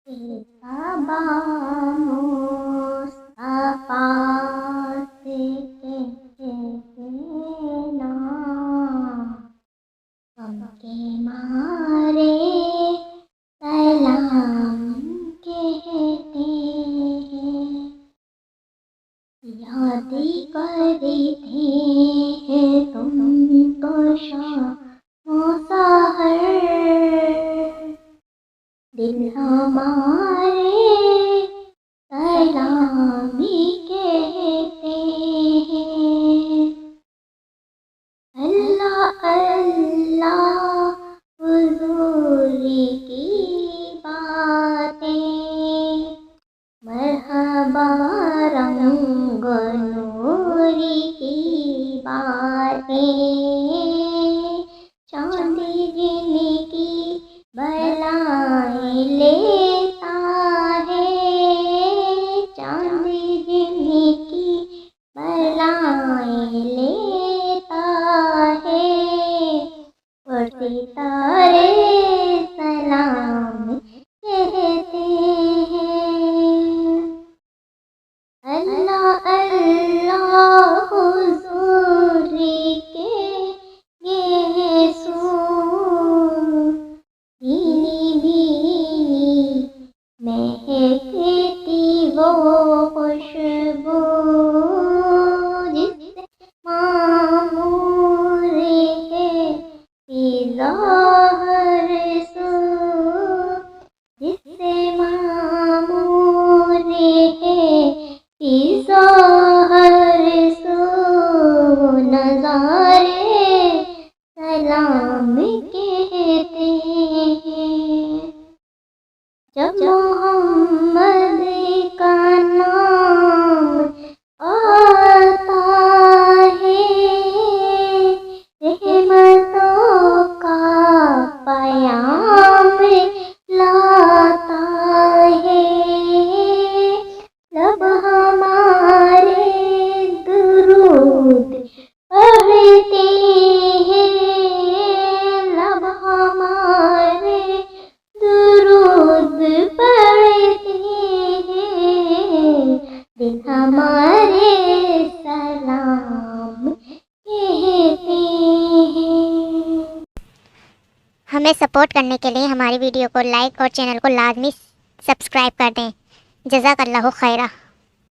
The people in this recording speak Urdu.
صبا مصطفیٰ سے کہنا غم کے مارے سلام کہتے ہیں، یاد کرتے ہیں تم کو شام و سحر، دل ہمارے سلامی کہتے ہیں، اللہ اللہ حضور کی باتیں، مرحبا رنگ نوری کی باتیں، چاندی جن کی بلائیں لیتا ہے، چاندی جن کی بلائیں لیتا ہے، اور ستارے سلام کہتے ہیں، اللہ اللہ حضور کے گیسو، بھینی بھینی مہکتی وہ خوشبو، جس سے معمور ہے فضا ہر سو، جس سے معمور ہے فضا ہر سو، نظارے سلام کہتے ہیں، جب محمد کا نام آتا ہے، رحمتوں کا پیام لاتا ہے، لب ہمارے درود پڑھتے ہیں، لب ہمارے درود پڑھتے ہیں، دل ہمارے سلام کہتے ہیں۔ ہمیں سپورٹ کرنے کے لیے ہماری ویڈیو کو لائک اور چینل کو لازمی سبسکرائب کر دیں۔ جزاک اللہ خیرہ۔